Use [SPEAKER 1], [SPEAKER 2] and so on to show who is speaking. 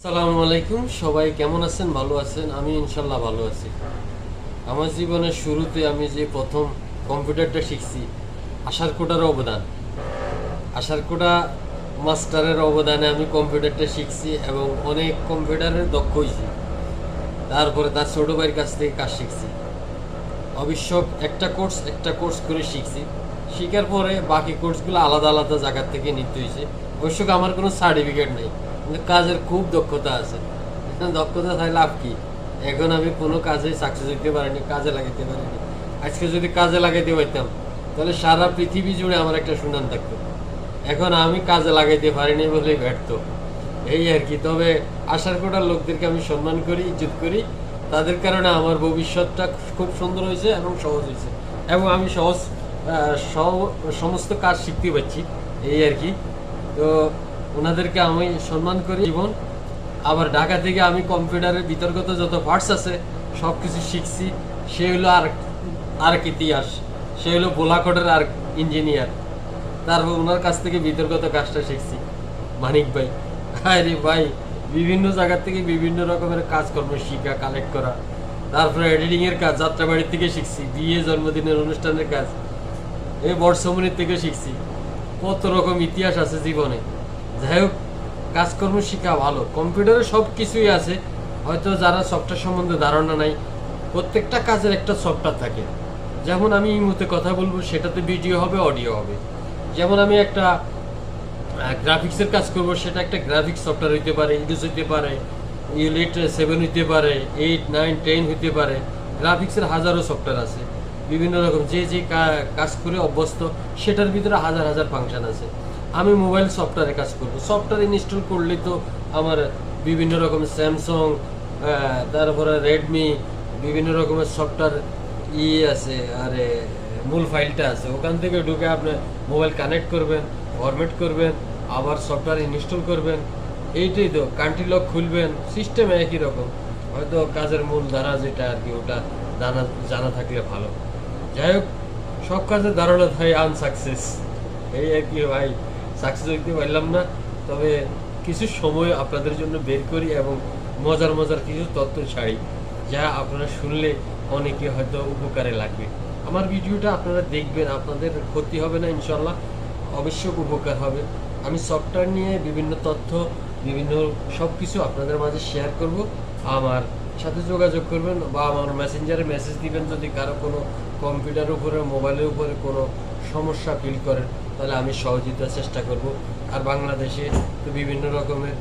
[SPEAKER 1] আসসালামু আলাইকুম, সবাই কেমন আছেন? ভালো আছেন? আমি ইনশাল্লাহ ভালো আছি। আমার জীবনের শুরুতে আমি যে প্রথম কম্পিউটারটা শিখছি, আশার কোটার অবদান, আশার কোটা মাস্টারের অবদানে আমি কম্পিউটারটা শিখছি এবং অনেক কম্পিউটারের দক্ষ হয়েছি। তারপরে তার ছোটো ভাইয়ের কাছ থেকে কাজ শিখছি। অবশ্য একটা কোর্স করে শিখছি। শিখার পরে বাকি কোর্সগুলো আলাদা আলাদা জায়গার থেকে নিতে হয়েছে। অবশ্য আমার কোনো সার্টিফিকেট নেই, কিন্তু কাজের খুব দক্ষতা আছে। দক্ষতা তাই লাভ কি? এখন আমি কোনো কাজে সাকসেস হইতে পারিনি, কাজে লাগাইতে পারিনি। আজকে যদি কাজে লাগাইতে পারতাম তাহলে সারা পৃথিবী জুড়ে আমার একটা সুনাম থাকতো। এখন আমি কাজে লাগাইতে পারিনি বলেই ব্যর্থ, এই আর কি। তবে আশার কোটার লোকদেরকে আমি সম্মান করি, ইজ্জত করি। তাদের কারণে আমার ভবিষ্যৎটা খুব সুন্দর হয়েছে এবং সহজ হয়েছে, এবং আমি সমস্ত কাজ শিখতে পারছি, এই আর কি। তো ওনাদেরকে আমি সম্মান করি। জীবন আবার ঢাকা থেকে আমি কম্পিউটারের বিতর্কত যত পার্টস আছে সব কিছু শিখছি। সে হলো আর এক ইতিহাস, সে হলো বোলাকোটের আর ইঞ্জিনিয়ার। তারপর ওনার কাছ থেকে বিতর্কত কাজটা শিখছি, মানিক ভাই। আরে ভাই, বিভিন্ন জায়গা থেকে বিভিন্ন রকমের কাজকর্ম শিখা, কালেক্ট করা। তারপরে এডিটিং এর কাজ যাত্রাবাড়ির থেকে শিখছি, বিয়ে জন্মদিনের অনুষ্ঠানের কাজ এই বর্ষমনির থেকে শিখছি। কত রকম ইতিহাস আছে জীবনে। যাই হোক, কাজকর্ম শিখা ভালো। কম্পিউটারে সব কিছুই আছে, হয়তো যারা সফটওয়্যার সম্বন্ধে ধারণা নাই। প্রত্যেকটা কাজের একটা সফটওয়্যার থাকে। যেমন আমি এই মুহূর্তে কথা বলবো, সেটাতে ভিডিও হবে, অডিও হবে। যেমন আমি একটা গ্রাফিক্সের কাজ করব, সেটা একটা গ্রাফিক্স সফটওয়্যার হইতে পারে, ইডিস হইতে পারে, ইউলিট 7 হইতে পারে, 8, 9, 10 হইতে পারে। গ্রাফিক্সের হাজারো সফটওয়্যার আছে বিভিন্ন রকম। যে কাজ করে অভ্যস্ত, সেটার ভিতরে হাজার হাজার ফাংশন আছে। আমি মোবাইল সফটওয়্যারে কাজ করব। সফটওয়্যার ইনস্টল করলে তো আমার বিভিন্ন রকম স্যামসং, তারপরে রেডমি, বিভিন্ন রকমের সফটওয়্যার আছে। আরে মূল ফাইলটা আছে, ওখান থেকে ঢুকে আপনি মোবাইল কানেক্ট করবেন, ফরম্যাট করবেন, আবার সফটওয়্যার ইনস্টল করবেন। এইটাই তো, কান্ট্রি লক খুলবেন, সিস্টেম একই রকম। হয়তো কাজের মূল ধারা যেটা আর কি, ওটা জানা থাকলে ভালো। যাই হোক, সব কাজের ধারণা হয় আনসাকসেস, এই আর কি ভাই। সাকসেস হইতে পারলাম না, তবে কিছু সময় আপনাদের জন্য বের করি এবং মজার মজার কিছু তথ্য ছাড়ি, যা আপনারা শুনলে অনেকে হয়তো উপকারে লাগবে। আমার ভিডিওটা আপনারা দেখবেন, আপনাদের ক্ষতি হবে না ইনশাল্লাহ, অবশ্যই উপকার হবে। আমি সফটওয়্যার নিয়ে বিভিন্ন তথ্য, বিভিন্ন সব কিছু আপনাদের মাঝে শেয়ার করব। আমার সাথে যোগাযোগ করবেন বা আমার মেসেঞ্জারে মেসেজ দিবেন যদি কারো কোনো কম্পিউটারের উপরে, মোবাইলের উপরে কোনো সমস্যা ফিল করেন, তাহলে আমি সহযোগিতার চেষ্টা করব। আর বাংলাদেশে তো বিভিন্ন রকমের